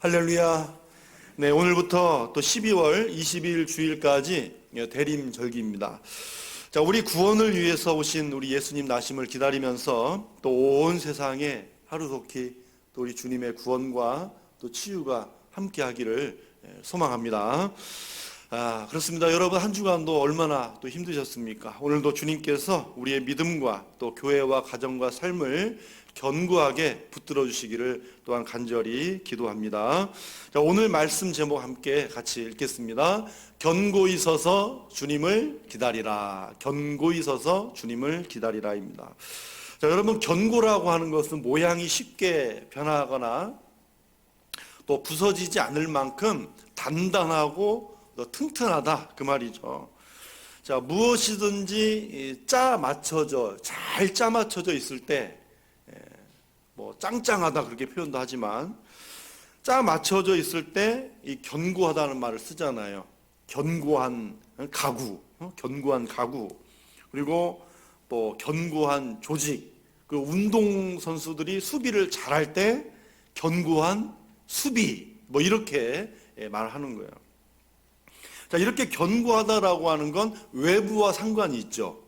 할렐루야. 네, 오늘부터 또 12월 20일 주일까지 대림절기입니다. 자, 우리 구원을 위해서 오신 우리 예수님 나심을 기다리면서 또 온 세상에 하루속히 또 우리 주님의 구원과 또 치유가 함께 하기를 소망합니다. 그렇습니다. 여러분 한 주간도 얼마나 또 힘드셨습니까? 오늘도 주님께서 우리의 믿음과 또 교회와 가정과 삶을 견고하게 붙들어 주시기를 또한 간절히 기도합니다. 자, 오늘 말씀 제목 함께 같이 읽겠습니다. 견고히 서서 주님을 기다리라. 견고히 서서 주님을 기다리라입니다. 자, 여러분 견고라고 하는 것은 모양이 쉽게 변하거나 또 부서지지 않을 만큼 단단하고 튼튼하다 그 말이죠. 자, 무엇이든지 잘 짜 맞춰져 있을 때 짱짱하다 그렇게 표현도 하지만 짜 맞춰져 있을 때 이 견고하다는 말을 쓰잖아요. 견고한 가구, 견고한 가구, 그리고 또 견고한 조직. 그 운동 선수들이 수비를 잘할 때 견고한 수비, 이렇게 말하는 거예요. 자, 이렇게 견고하다라고 하는 건 외부와 상관이 있죠.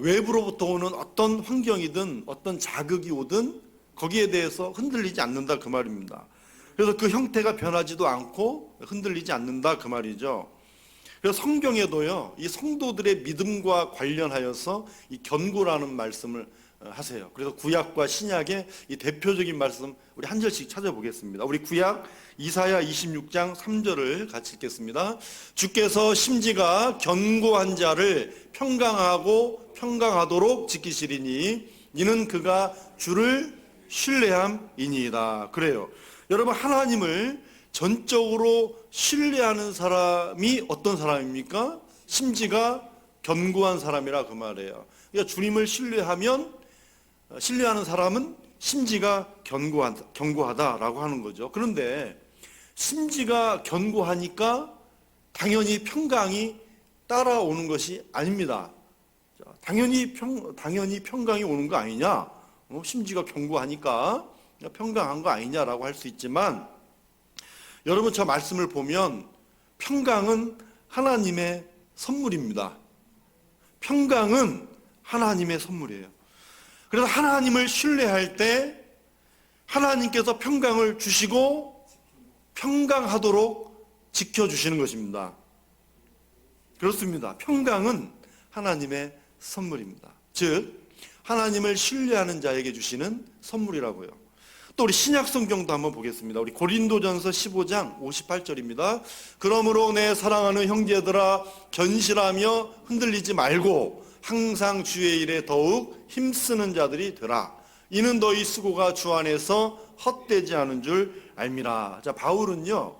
외부로부터 오는 어떤 환경이든 어떤 자극이 오든 거기에 대해서 흔들리지 않는다 그 말입니다. 그래서 그 형태가 변하지도 않고 흔들리지 않는다 그 말이죠. 그래서 성경에도요, 이 성도들의 믿음과 관련하여서 이 견고라는 말씀을 하세요. 그래서 구약과 신약의 이 대표적인 말씀 우리 한 절씩 찾아보겠습니다. 우리 구약 이사야 26장 3절을 같이 읽겠습니다. 주께서 심지가 견고한 자를 평강하도록 지키시리니 이는 그가 주를 신뢰함이니이다. 그래요. 여러분, 하나님을 전적으로 신뢰하는 사람이 어떤 사람입니까? 심지가 견고한 사람이라 그 말이에요. 그러니까 주님을 신뢰하는 사람은 심지가 견고하다라고 하는 거죠. 그런데 심지가 견고하니까 당연히 평강이 따라오는 것이 아닙니다. 당연히 평강이 오는 거 아니냐? 심지가 견고하니까 평강한 거 아니냐라고 할 수 있지만, 여러분 저 말씀을 보면 평강은 하나님의 선물입니다. 평강은 하나님의 선물이에요. 그래서 하나님을 신뢰할 때 하나님께서 평강을 주시고 평강하도록 지켜주시는 것입니다. 그렇습니다. 평강은 하나님의 선물입니다. 즉 하나님을 신뢰하는 자에게 주시는 선물이라고요. 또 우리 신약 성경도 한번 보겠습니다. 우리 고린도전서 15장 58절입니다. 그러므로 내 사랑하는 형제들아, 견실하며 흔들리지 말고 항상 주의 일에 더욱 힘쓰는 자들이 되라. 이는 너희 수고가 주 안에서 헛되지 않은 줄 알미라. 자, 바울은요,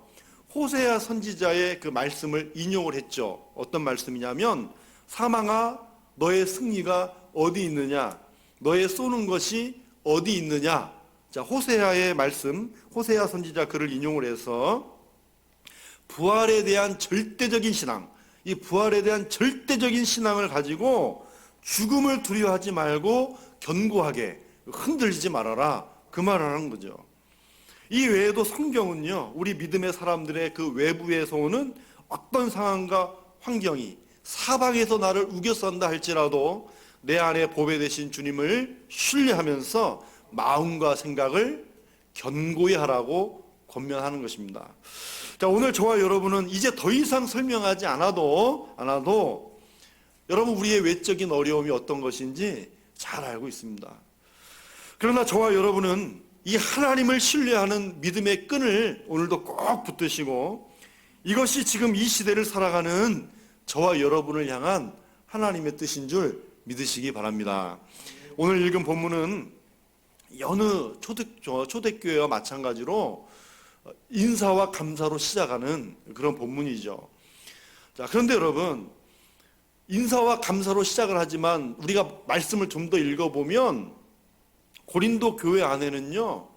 호세아 선지자의 그 말씀을 인용을 했죠. 어떤 말씀이냐면, 사망아 너의 승리가 어디 있느냐, 너의 쏘는 것이 어디 있느냐. 자, 호세아의 말씀, 호세아 선지자 글을 인용을 해서 부활에 대한 절대적인 신앙, 이 부활에 대한 절대적인 신앙을 가지고 죽음을 두려워하지 말고 견고하게 흔들리지 말아라, 그 말을 하는 거죠. 이 외에도 성경은요, 우리 믿음의 사람들의 그 외부에서 오는 어떤 상황과 환경이 사방에서 나를 우겨싼다 할지라도 내 안에 보배 되신 주님을 신뢰하면서 마음과 생각을 견고히 하라고 권면하는 것입니다. 자, 오늘 저와 여러분은 이제 더 이상 설명하지 않아도 여러분 우리의 외적인 어려움이 어떤 것인지 잘 알고 있습니다. 그러나 저와 여러분은 이 하나님을 신뢰하는 믿음의 끈을 오늘도 꼭 붙드시고, 이것이 지금 이 시대를 살아가는 저와 여러분을 향한 하나님의 뜻인 줄 믿으시기 바랍니다. 오늘 읽은 본문은 여느 초대교회와 마찬가지로 인사와 감사로 시작하는 그런 본문이죠. 자, 그런데 여러분, 인사와 감사로 시작을 하지만 우리가 말씀을 좀 더 읽어보면 고린도 교회 안에는요,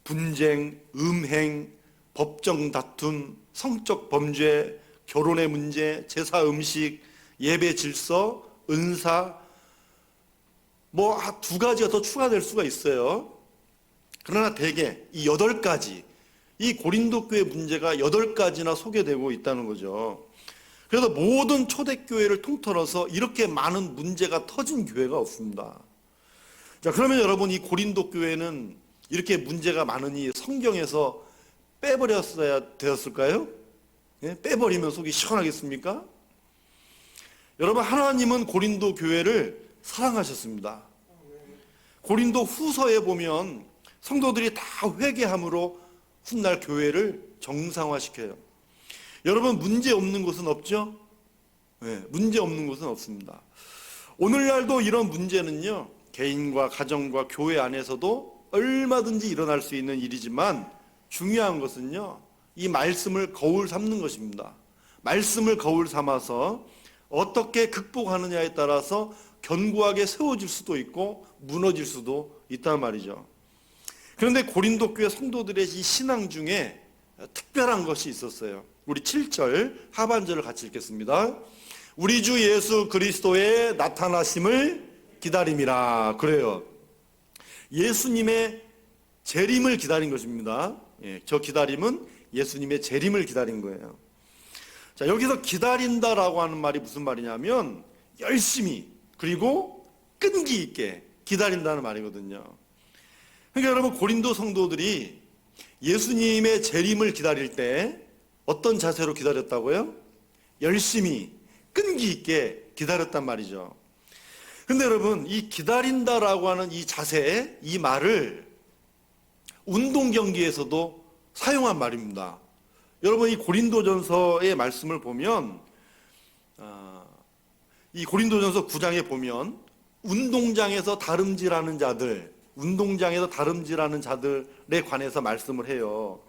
분쟁, 음행, 법정 다툼, 성적 범죄, 결혼의 문제, 제사 음식, 예배 질서, 은사, 두 가지가 더 추가될 수가 있어요. 그러나 대개 이 8가지, 이 고린도 교회 문제가 8가지나 소개되고 있다는 거죠. 그래서 모든 초대교회를 통틀어서 이렇게 많은 문제가 터진 교회가 없습니다. 자, 그러면 여러분, 이 고린도 교회는 이렇게 문제가 많으니 성경에서 빼버렸어야 되었을까요? 예? 빼버리면 속이 시원하겠습니까? 여러분, 하나님은 고린도 교회를 사랑하셨습니다. 고린도 후서에 보면 성도들이 다 회개함으로 훗날 교회를 정상화시켜요. 여러분, 문제 없는 곳은 없죠? 네, 문제 없는 곳은 없습니다. 오늘날도 이런 문제는요, 개인과 가정과 교회 안에서도 얼마든지 일어날 수 있는 일이지만 중요한 것은요, 이 말씀을 거울 삼는 것입니다. 말씀을 거울 삼아서 어떻게 극복하느냐에 따라서 견고하게 세워질 수도 있고 무너질 수도 있단 말이죠. 그런데 고린도 교회 성도들의 이 신앙 중에 특별한 것이 있었어요. 우리 7절 하반절을 같이 읽겠습니다. 우리 주 예수 그리스도의 나타나심을 기다림이라. 그래요. 예수님의 재림을 기다린 것입니다. 예, 저 기다림은 예수님의 재림을 기다린 거예요. 자, 여기서 기다린다라고 하는 말이 무슨 말이냐면 열심히 그리고 끈기 있게 기다린다는 말이거든요. 그러니까 여러분, 고린도 성도들이 예수님의 재림을 기다릴 때 어떤 자세로 기다렸다고요? 열심히 끈기 있게 기다렸단 말이죠. 근데 여러분, 이 기다린다라고 하는 이 자세, 이 말을 운동 경기에서도 사용한 말입니다. 여러분, 이 고린도전서의 말씀을 보면 이 고린도전서 9장에 보면 운동장에서 다름질하는 자들에 관해서 말씀을 해요.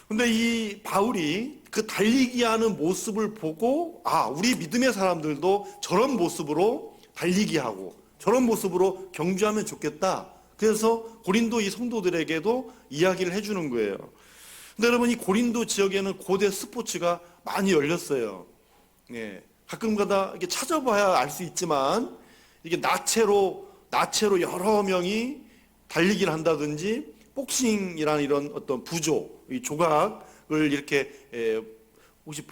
근데 이 바울이 그 달리기 하는 모습을 보고, 우리 믿음의 사람들도 저런 모습으로 달리기 하고 저런 모습으로 경주하면 좋겠다. 그래서 고린도 이 성도들에게도 이야기를 해주는 거예요. 근데 여러분, 이 고린도 지역에는 고대 스포츠가 많이 열렸어요. 예, 가끔가다 이렇게 찾아봐야 알 수 있지만 이게 나체로 여러 명이 달리기를 한다든지 복싱이라는 이런 어떤 부조, 이 조각을 이렇게 혹시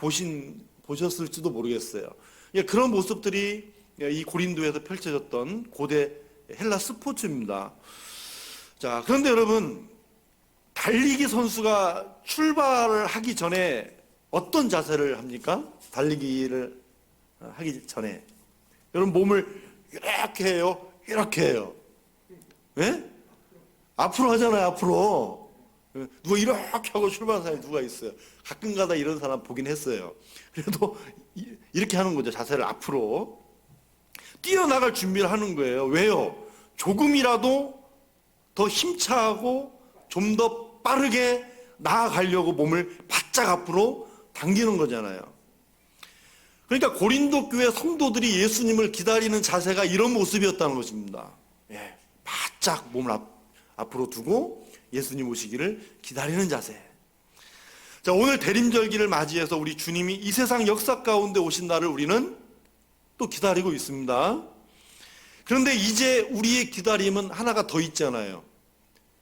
보셨을지도 모르겠어요. 예, 그런 모습들이 이 고린도에서 펼쳐졌던 고대 헬라 스포츠입니다. 자, 그런데 여러분, 달리기 선수가 출발을 하기 전에 어떤 자세를 합니까? 달리기를 하기 전에 여러분, 몸을 이렇게 해요? 이렇게 해요? 예? 앞으로 하잖아요. 앞으로. 누가 이렇게 하고 출발하는 사람이 누가 있어요? 가끔가다 이런 사람 보긴 했어요. 그래도 이렇게 하는 거죠. 자세를 앞으로 뛰어나갈 준비를 하는 거예요. 왜요? 조금이라도 더 힘차고 좀 더 빠르게 나아가려고 몸을 바짝 앞으로 당기는 거잖아요. 그러니까 고린도 교회 성도들이 예수님을 기다리는 자세가 이런 모습이었다는 것입니다. 예, 바짝 몸을 앞으로 두고 예수님 오시기를 기다리는 자세. 자, 오늘 대림절기를 맞이해서 우리 주님이 이 세상 역사 가운데 오신 날을 우리는 또 기다리고 있습니다. 그런데 이제 우리의 기다림은 하나가 더 있잖아요.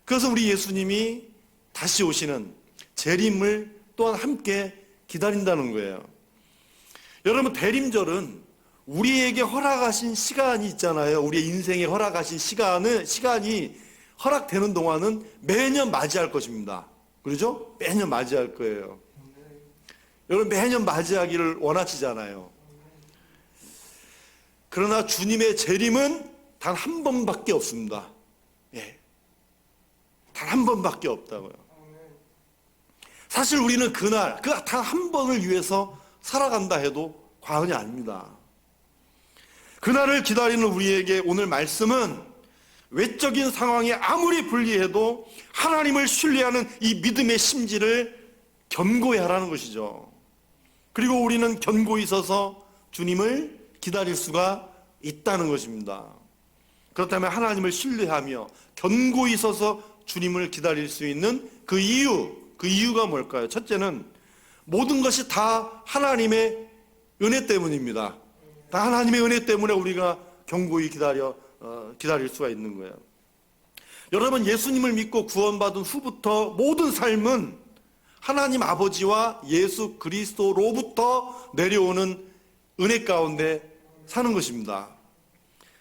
그래서 우리 예수님이 다시 오시는 재림을 또한 함께 기다린다는 거예요. 여러분, 대림절은 우리에게 허락하신 시간이 있잖아요. 우리의 인생에 허락하신 시간이 허락되는 동안은 매년 맞이할 것입니다. 그렇죠? 매년 맞이할 거예요. 여러분, 매년 맞이하기를 원하시잖아요. 그러나 주님의 재림은 단 한 번밖에 없습니다. 예. 단 한 번밖에 없다고요. 사실 우리는 그날, 그 단 한 번을 위해서 살아간다 해도 과언이 아닙니다. 그날을 기다리는 우리에게 오늘 말씀은 외적인 상황이 아무리 불리해도 하나님을 신뢰하는 이 믿음의 심지를 견고히 하라는 것이죠. 그리고 우리는 견고히 서서 주님을 기다릴 수가 있다는 것입니다. 그렇다면 하나님을 신뢰하며 견고히 서서 주님을 기다릴 수 있는 그 이유가 뭘까요? 첫째는 모든 것이 다 하나님의 은혜 때문입니다. 다 하나님의 은혜 때문에 우리가 견고히 기다릴 수가 있는 거예요. 여러분, 예수님을 믿고 구원받은 후부터 모든 삶은 하나님 아버지와 예수 그리스도로부터 내려오는 은혜 가운데 사는 것입니다.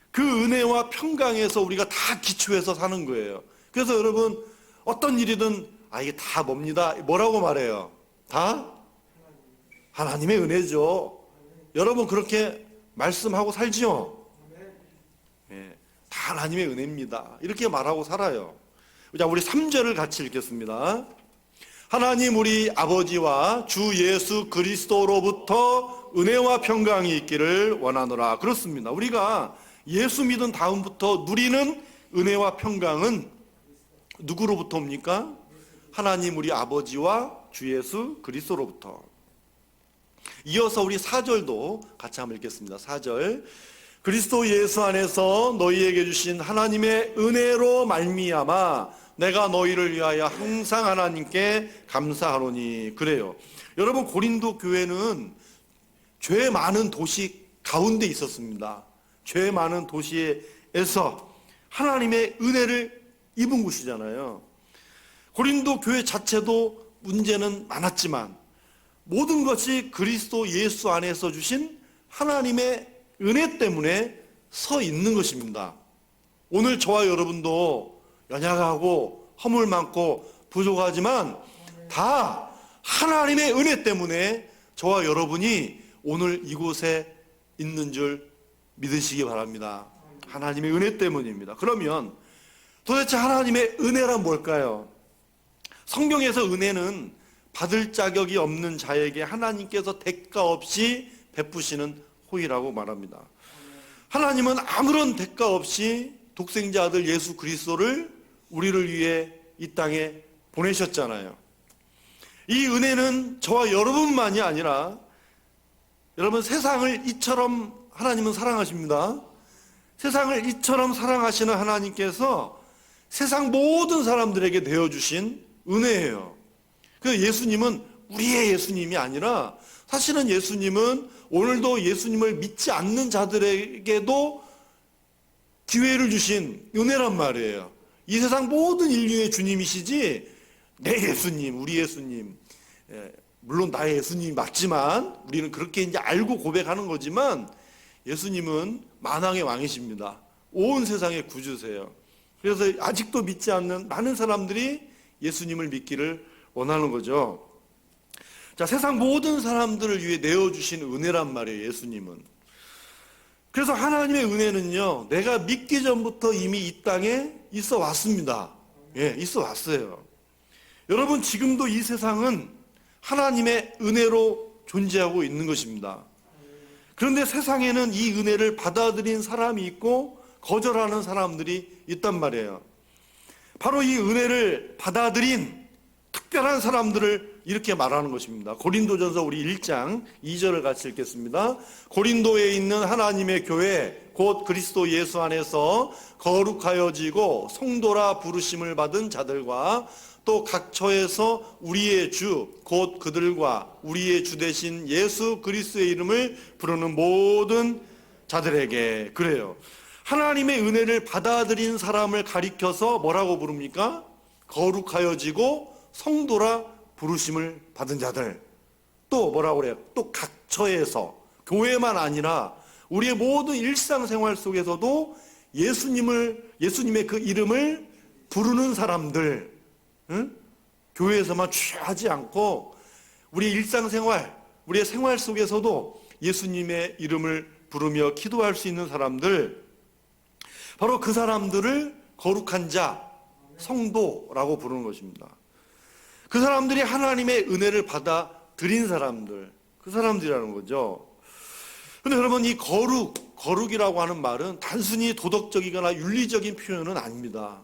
그 은혜와 평강에서 우리가 다 기초해서 사는 거예요. 그래서 여러분 어떤 일이든 이게 다 뭡니다. 뭐라고 말해요? 다 하나님의 은혜죠. 여러분 그렇게 말씀하고 살지요? 예, 다 하나님의 은혜입니다. 이렇게 말하고 살아요. 자, 우리 3절을 같이 읽겠습니다. 하나님 우리 아버지와 주 예수 그리스도로부터 은혜와 평강이 있기를 원하노라. 그렇습니다. 우리가 예수 믿은 다음부터 누리는 은혜와 평강은 누구로부터 옵니까? 하나님 우리 아버지와 주 예수 그리스도로부터. 이어서 우리 4절도 같이 한번 읽겠습니다. 4절. 그리스도 예수 안에서 너희에게 주신 하나님의 은혜로 말미암아 내가 너희를 위하여 항상 하나님께 감사하노니. 그래요. 여러분 고린도 교회는 죄 많은 도시 가운데 있었습니다. 죄 많은 도시에서 하나님의 은혜를 입은 곳이잖아요. 고린도 교회 자체도 문제는 많았지만 모든 것이 그리스도 예수 안에서 주신 하나님의 은혜 때문에 서 있는 것입니다. 오늘 저와 여러분도 연약하고 허물 많고 부족하지만 다 하나님의 은혜 때문에 저와 여러분이 오늘 이곳에 있는 줄 믿으시기 바랍니다. 하나님의 은혜 때문입니다. 그러면 도대체 하나님의 은혜란 뭘까요? 성경에서 은혜는 받을 자격이 없는 자에게 하나님께서 대가 없이 베푸시는 호의라고 말합니다. 하나님은 아무런 대가 없이 독생자 아들 예수 그리스도를 우리를 위해 이 땅에 보내셨잖아요. 이 은혜는 저와 여러분만이 아니라 여러분 세상을 이처럼 하나님은 사랑하십니다. 세상을 이처럼 사랑하시는 하나님께서 세상 모든 사람들에게 내어주신 은혜예요. 그래서 예수님은 우리의 예수님이 아니라 사실은 예수님은 오늘도 예수님을 믿지 않는 자들에게도 기회를 주신 은혜란 말이에요. 이 세상 모든 인류의 주님이시지 내 예수님, 우리 예수님, 물론 나의 예수님이 맞지만 우리는 그렇게 이제 알고 고백하는 거지만 예수님은 만왕의 왕이십니다. 온 세상의 구주세요. 그래서 아직도 믿지 않는 많은 사람들이 예수님을 믿기를 원하는 거죠. 자, 세상 모든 사람들을 위해 내어주신 은혜란 말이에요, 예수님은. 그래서 하나님의 은혜는요, 내가 믿기 전부터 이미 이 땅에 있어 왔습니다. 예, 있어 왔어요. 여러분, 지금도 이 세상은 하나님의 은혜로 존재하고 있는 것입니다. 그런데 세상에는 이 은혜를 받아들인 사람이 있고 거절하는 사람들이 있단 말이에요. 바로 이 은혜를 받아들인 특별한 사람들을 이렇게 말하는 것입니다. 고린도전서 우리 1장 2절을 같이 읽겠습니다. 고린도에 있는 하나님의 교회 곧 그리스도 예수 안에서 거룩하여지고 성도라 부르심을 받은 자들과 또 각 처에서 우리의 주 곧 그들과 우리의 주 되신 예수 그리스도의 이름을 부르는 모든 자들에게. 그래요. 하나님의 은혜를 받아들인 사람을 가리켜서 뭐라고 부릅니까? 거룩하여지고 성도라 부르심을 받은 자들. 또 뭐라고 그래요? 또 각 처에서, 교회만 아니라 우리의 모든 일상생활 속에서도 예수님의 그 이름을 부르는 사람들, 응? 교회에서만 취하지 않고 우리의 일상생활, 우리의 생활 속에서도 예수님의 이름을 부르며 기도할 수 있는 사람들, 바로 그 사람들을 거룩한 자, 성도라고 부르는 것입니다. 그 사람들이 하나님의 은혜를 받아들인 사람들, 그 사람들이라는 거죠. 근데 여러분, 이 거룩이라고 하는 말은 단순히 도덕적이거나 윤리적인 표현은 아닙니다.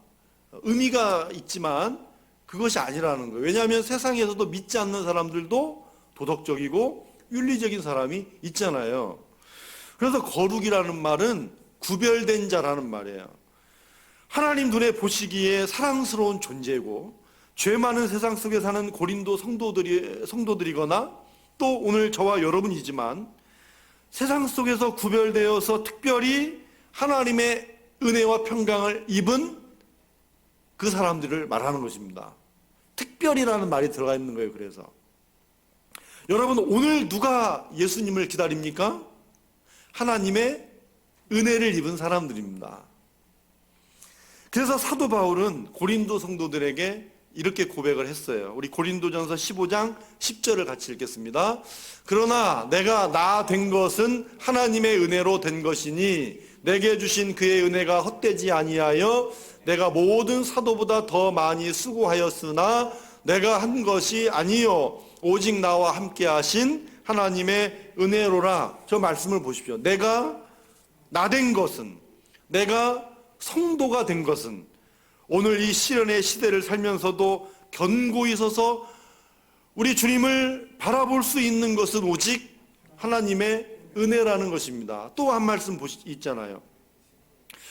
의미가 있지만 그것이 아니라는 거예요. 왜냐하면 세상에서도 믿지 않는 사람들도 도덕적이고 윤리적인 사람이 있잖아요. 그래서 거룩이라는 말은 구별된 자라는 말이에요. 하나님 눈에 보시기에 사랑스러운 존재고 죄 많은 세상 속에 사는 고린도 성도들이거나 또 오늘 저와 여러분이지만 세상 속에서 구별되어서 특별히 하나님의 은혜와 평강을 입은 그 사람들을 말하는 것입니다. 특별이라는 말이 들어가 있는 거예요. 그래서 여러분, 오늘 누가 예수님을 기다립니까? 하나님의 은혜를 입은 사람들입니다. 그래서 사도 바울은 고린도 성도들에게 이렇게 고백을 했어요. 우리 고린도전서 15장 10절을 같이 읽겠습니다. 그러나 내가 나 된 것은 하나님의 은혜로 된 것이니 내게 주신 그의 은혜가 헛되지 아니하여 내가 모든 사도보다 더 많이 수고하였으나 내가 한 것이 아니요 오직 나와 함께 하신 하나님의 은혜로라. 저 말씀을 보십시오. 내가 나 된 것은, 내가 성도가 된 것은, 오늘 이 시련의 시대를 살면서도 견고히 서서 우리 주님을 바라볼 수 있는 것은 오직 하나님의 은혜라는 것입니다. 또 한 말씀 있잖아요.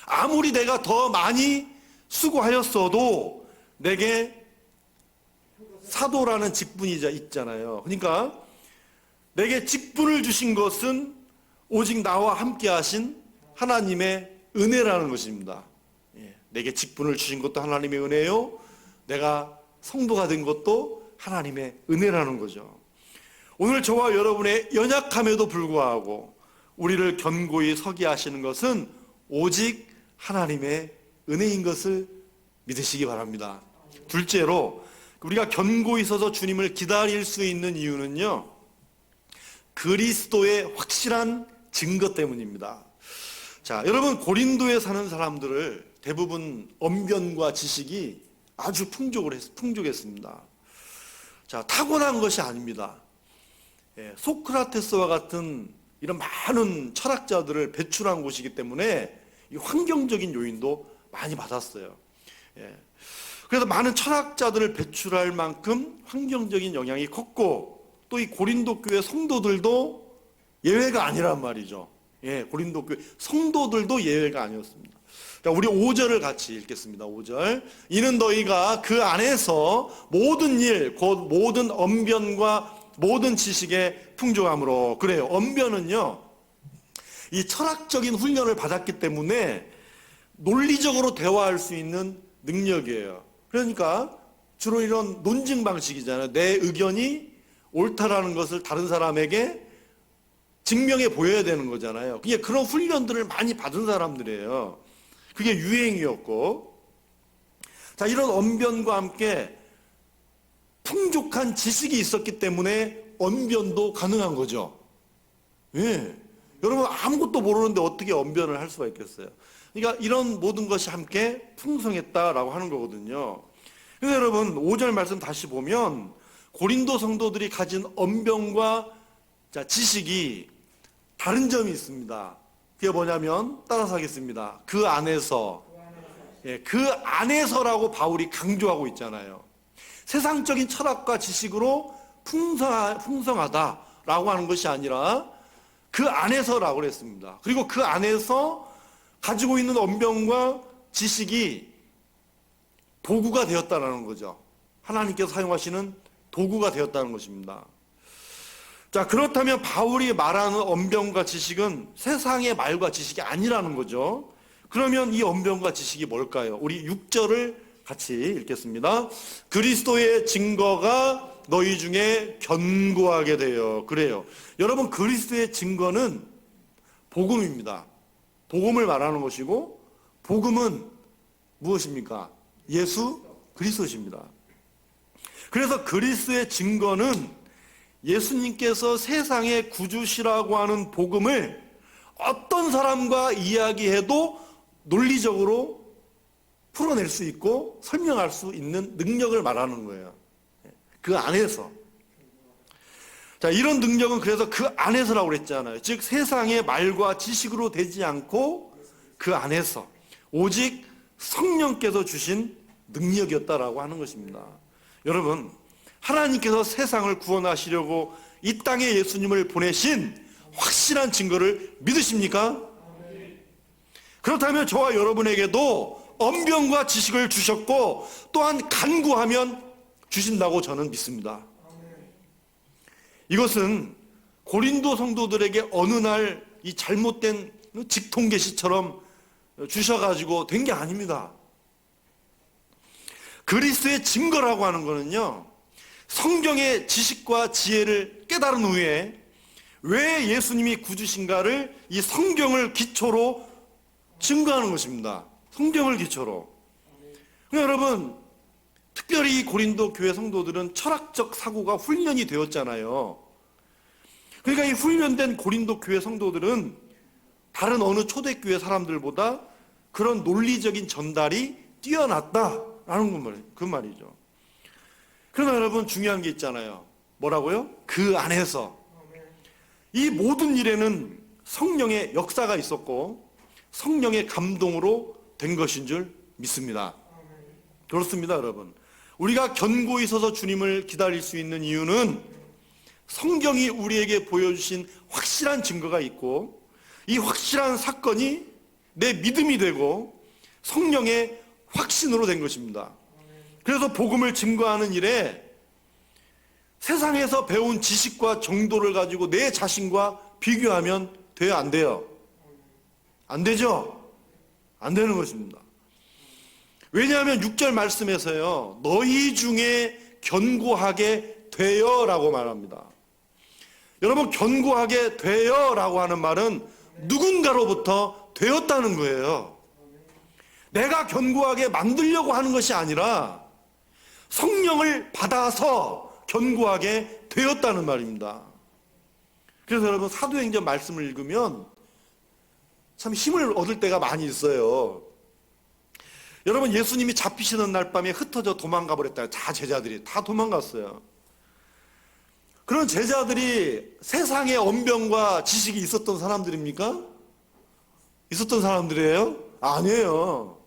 아무리 내가 더 많이 수고하였어도 내게 사도라는 직분이 있잖아요. 그러니까 내게 직분을 주신 것은 오직 나와 함께 하신 하나님의 은혜라는 것입니다. 내게 직분을 주신 것도 하나님의 은혜요, 내가 성도가 된 것도 하나님의 은혜라는 거죠. 오늘 저와 여러분의 연약함에도 불구하고 우리를 견고히 서게 하시는 것은 오직 하나님의 은혜인 것을 믿으시기 바랍니다. 둘째로, 우리가 견고히 서서 주님을 기다릴 수 있는 이유는요, 그리스도의 확실한 증거 때문입니다. 자, 여러분, 고린도에 사는 사람들을 대부분 언변과 지식이 아주 풍족했습니다. 자, 타고난 것이 아닙니다. 소크라테스와 같은 이런 많은 철학자들을 배출한 곳이기 때문에 이 환경적인 요인도 많이 받았어요. 그래서 많은 철학자들을 배출할 만큼 환경적인 영향이 컸고, 또 이 고린도 교회 성도들도 예외가 아니란 말이죠. 고린도 교회 성도들도 예외가 아니었습니다. 자, 우리 5절을 같이 읽겠습니다. 5절. 이는 너희가 그 안에서 모든 일, 곧 모든 언변과 모든 지식에 풍족함으로. 그래요. 언변은요, 이 철학적인 훈련을 받았기 때문에 논리적으로 대화할 수 있는 능력이에요. 그러니까 주로 이런 논증 방식이잖아요. 내 의견이 옳다라는 것을 다른 사람에게 증명해 보여야 되는 거잖아요. 그런 훈련들을 많이 받은 사람들이에요. 그게 유행이었고, 자, 이런 언변과 함께 풍족한 지식이 있었기 때문에 언변도 가능한 거죠. 여러분, 아무것도 모르는데 어떻게 언변을 할 수가 있겠어요? 그러니까 이런 모든 것이 함께 풍성했다라고 하는 거거든요. 그래서 여러분, 5절 말씀 다시 보면 고린도 성도들이 가진 언변과 지식이 다른 점이 있습니다. 그게 뭐냐면, 따라서 하겠습니다. 그 안에서, 그 안에서라고 바울이 강조하고 있잖아요. 세상적인 철학과 지식으로 풍성하다라고 하는 것이 아니라 그 안에서라고 그랬습니다. 그리고 그 안에서 가지고 있는 언변과 지식이 도구가 되었다는 거죠. 하나님께서 사용하시는 도구가 되었다는 것입니다. 자, 그렇다면 바울이 말하는 언변과 지식은 세상의 말과 지식이 아니라는 거죠. 그러면 이 언변과 지식이 뭘까요? 우리 6절을 같이 읽겠습니다. 그리스도의 증거가 너희 중에 견고하게 되어. 그래요. 여러분, 그리스도의 증거는 복음입니다. 복음을 말하는 것이고, 복음은 무엇입니까? 예수 그리스도십니다. 그래서 그리스도의 증거는 예수님께서 세상의 구주시라고 하는 복음을 어떤 사람과 이야기해도 논리적으로 풀어낼 수 있고 설명할 수 있는 능력을 말하는 거예요. 그 안에서. 자, 이런 능력은 그래서 그 안에서라고 그랬잖아요. 즉, 세상의 말과 지식으로 되지 않고 그 안에서 오직 성령께서 주신 능력이었다라고 하는 것입니다. 여러분, 하나님께서 세상을 구원하시려고 이 땅에 예수님을 보내신 확실한 증거를 믿으십니까? 그렇다면 저와 여러분에게도 언변과 지식을 주셨고 또한 간구하면 주신다고 저는 믿습니다. 이것은 고린도 성도들에게 어느 날 이 잘못된 직통계시처럼 주셔가지고 된 게 아닙니다. 그리스도의 증거라고 하는 것은요, 성경의 지식과 지혜를 깨달은 후에 왜 예수님이 구주신가를 이 성경을 기초로 증거하는 것입니다. 성경을 기초로. 그러니까 여러분, 특별히 이 고린도 교회 성도들은 철학적 사고가 훈련이 되었잖아요. 그러니까 이 훈련된 고린도 교회 성도들은 다른 어느 초대교회 사람들보다 그런 논리적인 전달이 뛰어났다라는 그 말이죠. 그러나 여러분, 중요한 게 있잖아요. 뭐라고요? 그 안에서 이 모든 일에는 성령의 역사가 있었고 성령의 감동으로 된 것인 줄 믿습니다. 그렇습니다, 여러분. 우리가 견고히 서서 주님을 기다릴 수 있는 이유는 성경이 우리에게 보여주신 확실한 증거가 있고 이 확실한 사건이 내 믿음이 되고 성령의 확신으로 된 것입니다. 그래서 복음을 증거하는 일에 세상에서 배운 지식과 정도를 가지고 내 자신과 비교하면 돼요, 안 돼요? 안 되죠? 안 되는 것입니다. 왜냐하면 6절 말씀에서요, 너희 중에 견고하게 되어 라고 말합니다. 여러분, 견고하게 되어 라고 하는 말은 누군가로부터 되었다는 거예요. 내가 견고하게 만들려고 하는 것이 아니라 성령을 받아서 견고하게 되었다는 말입니다. 그래서 여러분, 사도행전 말씀을 읽으면 참 힘을 얻을 때가 많이 있어요. 여러분, 예수님이 잡히시는 날 밤에 흩어져 도망가 버렸다. 다 제자들이 다 도망갔어요. 그런 제자들이 세상의 언변과 지식이 있었던 사람들입니까? 있었던 사람들이에요? 아니에요.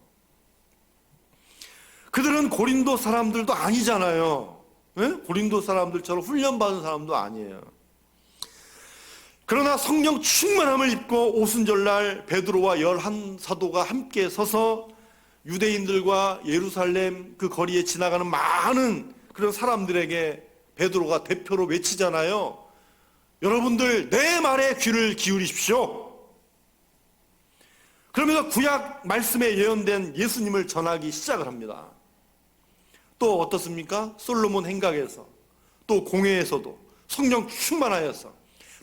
그들은 고린도 사람들도 아니잖아요. 네? 고린도 사람들처럼 훈련받은 사람도 아니에요. 그러나 성령 충만함을 입고 오순절날 베드로와 11사도가 함께 서서 유대인들과 예루살렘 그 거리에 지나가는 많은 그런 사람들에게 베드로가 대표로 외치잖아요. 여러분들, 내 말에 귀를 기울이십시오. 그러면서 구약 말씀에 예언된 예수님을 전하기 시작을 합니다. 또 어떻습니까? 솔로몬 행각에서, 또 공회에서도 성령 충만하여서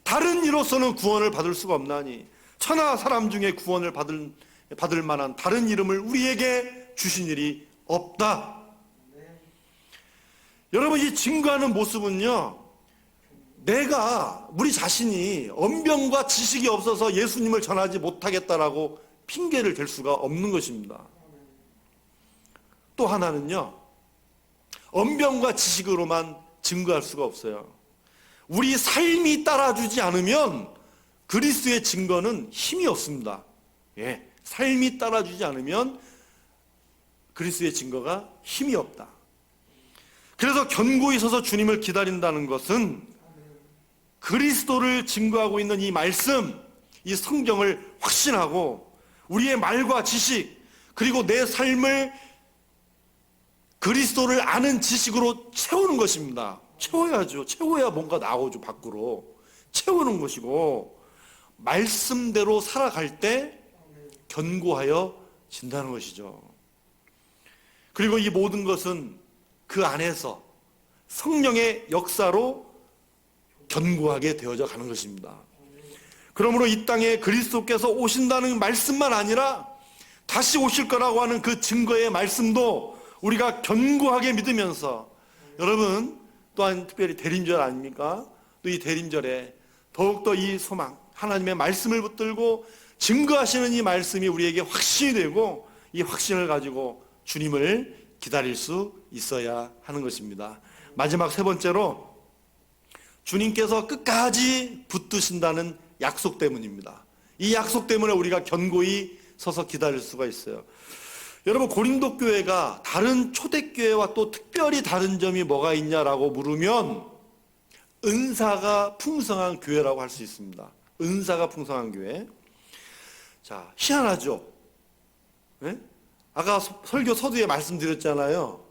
다른 이로서는 구원을 받을 수가 없나니 천하 사람 중에 구원을 받을 만한 다른 이름을 우리에게 주신 일이 없다. 여러분, 이 증거하는 모습은요, 우리 자신이 언변과 지식이 없어서 예수님을 전하지 못하겠다라고 핑계를 댈 수가 없는 것입니다. 또 하나는요, 언변과 지식으로만 증거할 수가 없어요. 우리 삶이 따라주지 않으면 그리스도의 증거는 힘이 없습니다. 예, 삶이 따라주지 않으면 그리스도의 증거가 힘이 없다. 그래서 견고히 서서 주님을 기다린다는 것은 그리스도를 증거하고 있는 이 말씀, 이 성경을 확신하고 우리의 말과 지식, 그리고 내 삶을 그리스도를 아는 지식으로 채우는 것입니다. 채워야죠. 채워야 뭔가 나오죠, 밖으로. 채우는 것이고, 말씀대로 살아갈 때 견고하여 진다는 것이죠. 그리고 이 모든 것은 그 안에서 성령의 역사로 견고하게 되어져 가는 것입니다. 그러므로 이 땅에 그리스도께서 오신다는 말씀만 아니라 다시 오실 거라고 하는 그 증거의 말씀도 우리가 견고하게 믿으면서, 여러분, 또한 특별히 대림절 아닙니까? 또 이 대림절에 더욱더 이 소망, 하나님의 말씀을 붙들고 증거하시는 이 말씀이 우리에게 확신이 되고 이 확신을 가지고 주님을 기다릴 수 있어야 하는 것입니다. 마지막 세 번째로, 주님께서 끝까지 붙드신다는 약속 때문입니다. 이 약속 때문에 우리가 견고히 서서 기다릴 수가 있어요. 여러분, 고린도 교회가 다른 초대교회와 또 특별히 다른 점이 뭐가 있냐라고 물으면 은사가 풍성한 교회라고 할 수 있습니다. 은사가 풍성한 교회. 자, 희한하죠? 네? 아까 설교 서두에 말씀드렸잖아요.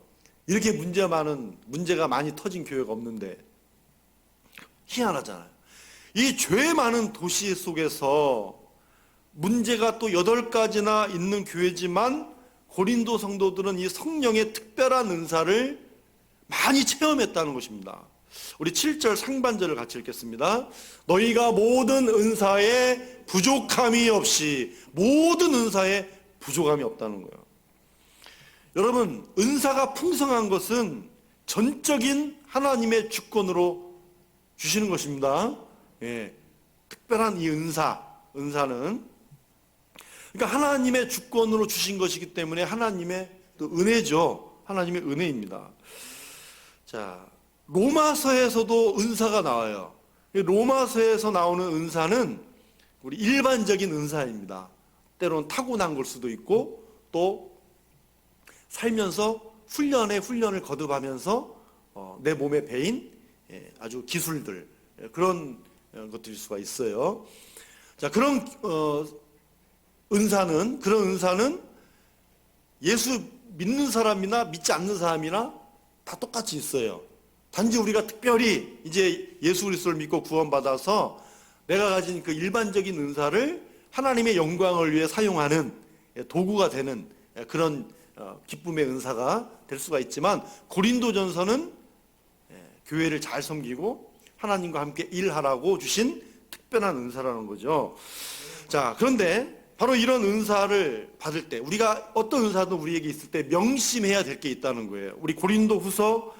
이렇게 문제가 많이 터진 교회가 없는데 희한하잖아요. 이 죄 많은 도시 속에서 문제가 또 8가지나 있는 교회지만 고린도 성도들은 이 성령의 특별한 은사를 많이 체험했다는 것입니다. 우리 7절 상반절을 같이 읽겠습니다. 너희가 모든 은사에 부족함이 없이, 모든 은사에 부족함이 없다는 거예요. 여러분, 은사가 풍성한 것은 전적인 하나님의 주권으로 주시는 것입니다. 예, 특별한 이 은사는 그러니까 하나님의 주권으로 주신 것이기 때문에 하나님의 또 은혜죠. 하나님의 은혜입니다. 자, 로마서에서도 은사가 나와요. 로마서에서 나오는 은사는 우리 일반적인 은사입니다. 때로는 타고난 걸 수도 있고, 또 살면서 훈련을 거듭하면서 내 몸에 배인 아주 기술들, 그런 것들일 수가 있어요. 자, 그런 은사는 예수 믿는 사람이나 믿지 않는 사람이나 다 똑같이 있어요. 단지 우리가 특별히 이제 예수 그리스도를 믿고 구원받아서 내가 가진 그 일반적인 은사를 하나님의 영광을 위해 사용하는 도구가 되는 그런 기쁨의 은사가 될 수가 있지만, 고린도전서는 교회를 잘 섬기고 하나님과 함께 일하라고 주신 특별한 은사라는 거죠. 자, 그런데 바로 이런 은사를 받을 때, 우리가 어떤 은사도 우리에게 있을 때 명심해야 될 게 있다는 거예요. 우리 고린도후서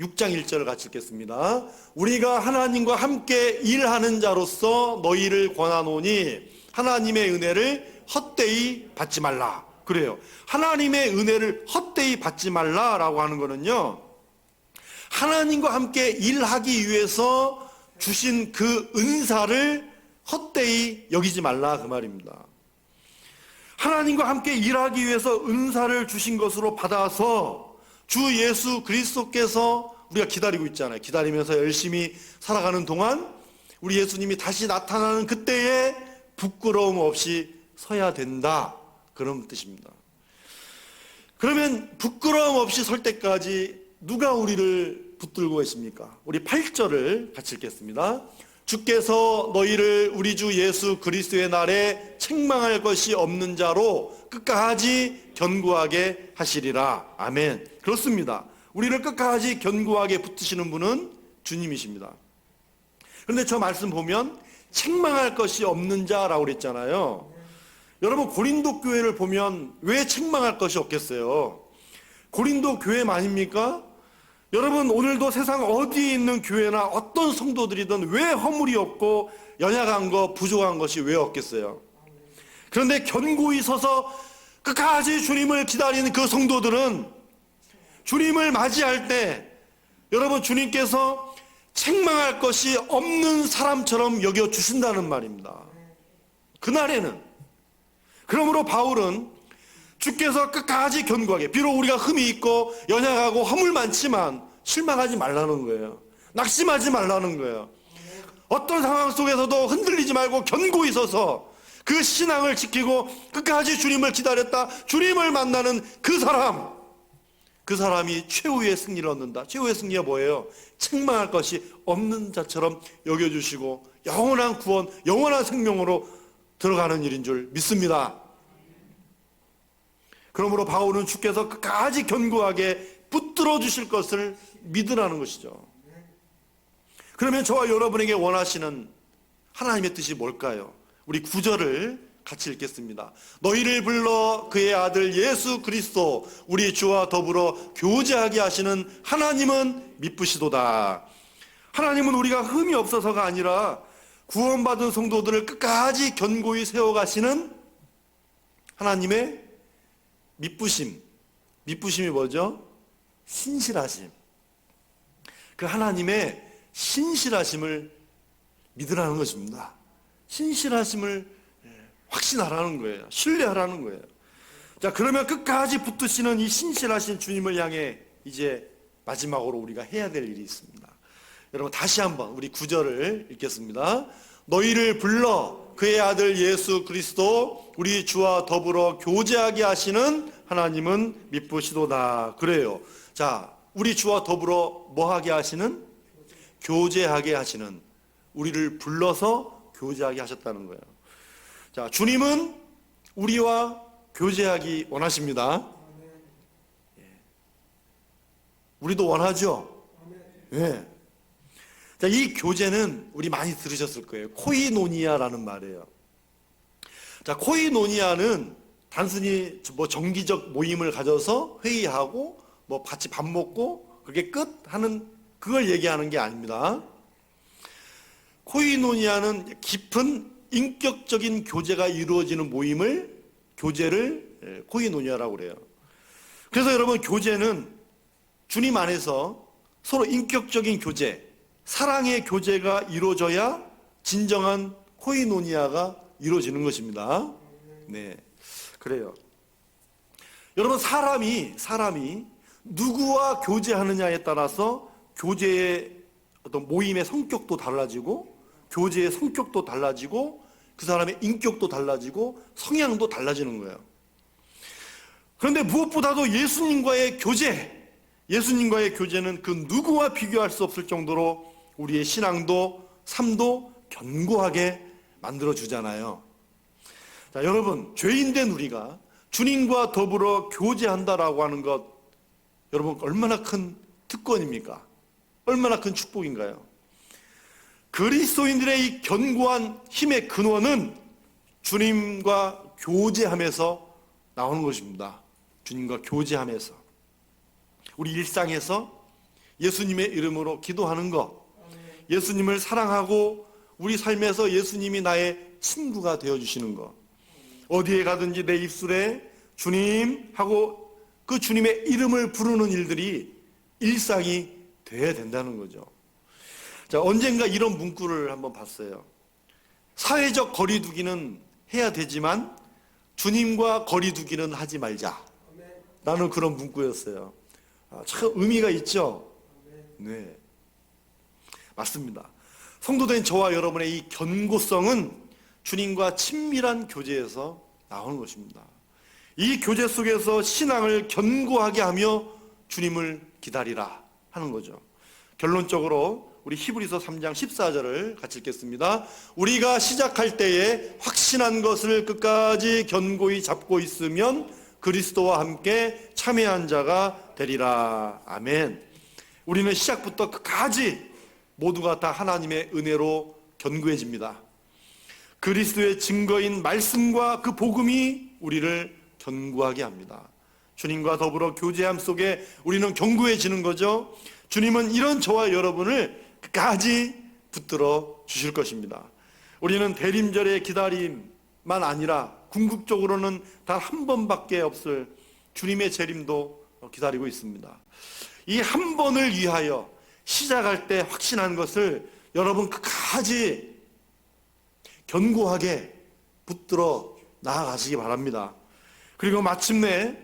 6장 1절을 같이 읽겠습니다. 우리가 하나님과 함께 일하는 자로서 너희를 권하노니 하나님의 은혜를 헛되이 받지 말라. 그래요. 하나님의 은혜를 헛되이 받지 말라라고 하는 거는요, 하나님과 함께 일하기 위해서 주신 그 은사를 헛되이 여기지 말라, 그 말입니다. 하나님과 함께 일하기 위해서 은사를 주신 것으로 받아서 주 예수 그리스도께서, 우리가 기다리고 있잖아요. 기다리면서 열심히 살아가는 동안 우리 예수님이 다시 나타나는 그때에 부끄러움 없이 서야 된다, 그런 뜻입니다. 그러면 부끄러움 없이 설 때까지 누가 우리를 붙들고 계십니까? 우리 8절을 같이 읽겠습니다. 주께서 너희를 우리 주 예수 그리스도의 날에 책망할 것이 없는 자로 끝까지 견고하게 하시리라. 아멘. 그렇습니다. 우리를 끝까지 견고하게 붙드시는 분은 주님이십니다. 그런데 저 말씀 보면 책망할 것이 없는 자라고 그랬잖아요. 여러분, 고린도 교회를 보면 왜 책망할 것이 없겠어요? 고린도 교회만입니까? 여러분, 오늘도 세상 어디에 있는 교회나 어떤 성도들이든 왜 허물이 없고 연약한 거, 부족한 것이 왜 없겠어요? 그런데 견고히 서서 끝까지 주님을 기다리는 그 성도들은 주님을 맞이할 때 여러분, 주님께서 책망할 것이 없는 사람처럼 여겨주신다는 말입니다. 그날에는. 그러므로 바울은 주께서 끝까지 견고하게, 비록 우리가 흠이 있고 연약하고 허물 많지만 실망하지 말라는 거예요. 낙심하지 말라는 거예요. 어떤 상황 속에서도 흔들리지 말고 견고히 서서 그 신앙을 지키고 끝까지 주님을 기다렸다, 주님을 만나는 그 사람이 최후의 승리를 얻는다. 최후의 승리가 뭐예요? 책망할 것이 없는 자처럼 여겨주시고 영원한 구원, 영원한 생명으로 들어가는 일인 줄 믿습니다. 그러므로 바울은 주께서 끝까지 견고하게 붙들어 주실 것을 믿으라는 것이죠. 그러면 저와 여러분에게 원하시는 하나님의 뜻이 뭘까요? 우리 9절을 같이 읽겠습니다. 너희를 불러 그의 아들 예수 그리스도 우리 주와 더불어 교제하게 하시는 하나님은 미쁘시도다. 하나님은 우리가 흠이 없어서가 아니라 구원받은 성도들을 끝까지 견고히 세워가시는 하나님의 미쁘심이 뭐죠? 신실하심. 그 하나님의 신실하심을 믿으라는 것입니다. 신실하심을 확신하라는 거예요. 신뢰하라는 거예요. 자, 그러면 끝까지 붙드시는 이 신실하신 주님을 향해 이제 마지막으로 우리가 해야 될 일이 있습니다. 여러분, 다시 한번 우리 9절을 읽겠습니다. 너희를 불러 그의 아들 예수 그리스도 우리 주와 더불어 교제하게 하시는 하나님은 미쁘시도다. 그래요. 자, 우리 주와 더불어 뭐하게 하시는? 교제하게 하시는, 우리를 불러서 교제하게 하셨다는 거예요. 자, 주님은 우리와 교제하기 원하십니다. 우리도 원하죠? 예. 자, 이 교제는 우리 많이 들으셨을 거예요. 코이노니아라는 말이에요. 자, 코이노니아는 단순히 뭐 정기적 모임을 가져서 회의하고 뭐 같이 밥 먹고 그게 끝 하는 그걸 얘기하는 게 아닙니다. 코이노니아는 깊은 인격적인 교제가 이루어지는 교제를 코이노니아라고 그래요. 그래서 여러분, 교제는 주님 안에서 서로 인격적인 교제, 사랑의 교제가 이루어져야 진정한 코이노니아가 이루어지는 것입니다. 네, 그래요. 여러분, 사람이 누구와 교제하느냐에 따라서 교제의 어떤 모임의 성격도 달라지고, 교제의 성격도 달라지고, 그 사람의 인격도 달라지고, 성향도 달라지는 거예요. 그런데 무엇보다도 예수님과의 교제는 그 누구와 비교할 수 없을 정도로 우리의 신앙도 삶도 견고하게 만들어주잖아요. 자, 여러분, 죄인된 우리가 주님과 더불어 교제한다라고 하는 것, 여러분, 얼마나 큰 특권입니까? 얼마나 큰 축복인가요? 그리스도인들의 이 견고한 힘의 근원은 주님과 교제하면서 나오는 것입니다. 주님과 교제하면서 우리 일상에서 예수님의 이름으로 기도하는 것, 예수님을 사랑하고 우리 삶에서 예수님이 나의 친구가 되어주시는 것, 어디에 가든지 내 입술에 주님 하고 그 주님의 이름을 부르는 일들이 일상이 돼야 된다는 거죠. 자, 언젠가 이런 문구를 한번 봤어요. 사회적 거리두기는 해야 되지만 주님과 거리두기는 하지 말자 라는 그런 문구였어요. 참 의미가 있죠? 네, 맞습니다. 성도된 저와 여러분의 이 견고성은 주님과 친밀한 교제에서 나오는 것입니다. 이 교제 속에서 신앙을 견고하게 하며 주님을 기다리라 하는 거죠. 결론적으로 우리 히브리서 3장 14절을 같이 읽겠습니다. 우리가 시작할 때에 확신한 것을 끝까지 견고히 잡고 있으면 그리스도와 함께 참여한 자가 되리라. 아멘. 우리는 시작부터 끝까지 모두가 다 하나님의 은혜로 견고해집니다. 그리스도의 증거인 말씀과 그 복음이 우리를 견고하게 합니다. 주님과 더불어 교제함 속에 우리는 견고해지는 거죠. 주님은 이런 저와 여러분을 끝까지 붙들어 주실 것입니다. 우리는 대림절의 기다림만 아니라 궁극적으로는 단 한 번밖에 없을 주님의 재림도 기다리고 있습니다. 이 한 번을 위하여 시작할 때 확신한 것을 여러분 끝까지 견고하게 붙들어 나아가시기 바랍니다. 그리고 마침내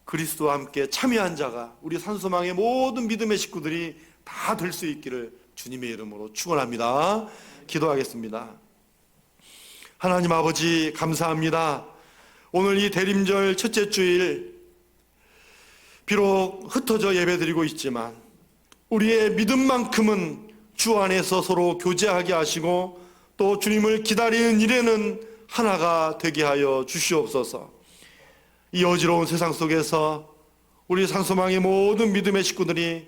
그리스도와 함께 참여한 자가 우리 산소망의 모든 믿음의 식구들이 다 될 수 있기를 주님의 이름으로 축원합니다. 기도하겠습니다. 하나님 아버지, 감사합니다. 오늘 이 대림절 첫째 주일 비록 흩어져 예배드리고 있지만 우리의 믿음만큼은 주 안에서 서로 교제하게 하시고 또 주님을 기다리는 일에는 하나가 되게 하여 주시옵소서. 이 어지러운 세상 속에서 우리 산소망의 모든 믿음의 식구들이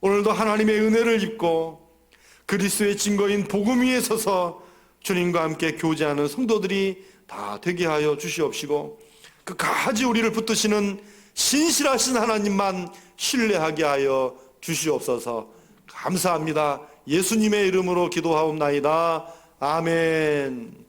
오늘도 하나님의 은혜를 입고 그리스도의 증거인 복음 위에 서서 주님과 함께 교제하는 성도들이 다 되게 하여 주시옵시고 끝까지 우리를 붙드시는 신실하신 하나님만 신뢰하게 하여 주시옵소서. 감사합니다. 예수님의 이름으로 기도하옵나이다. 아멘.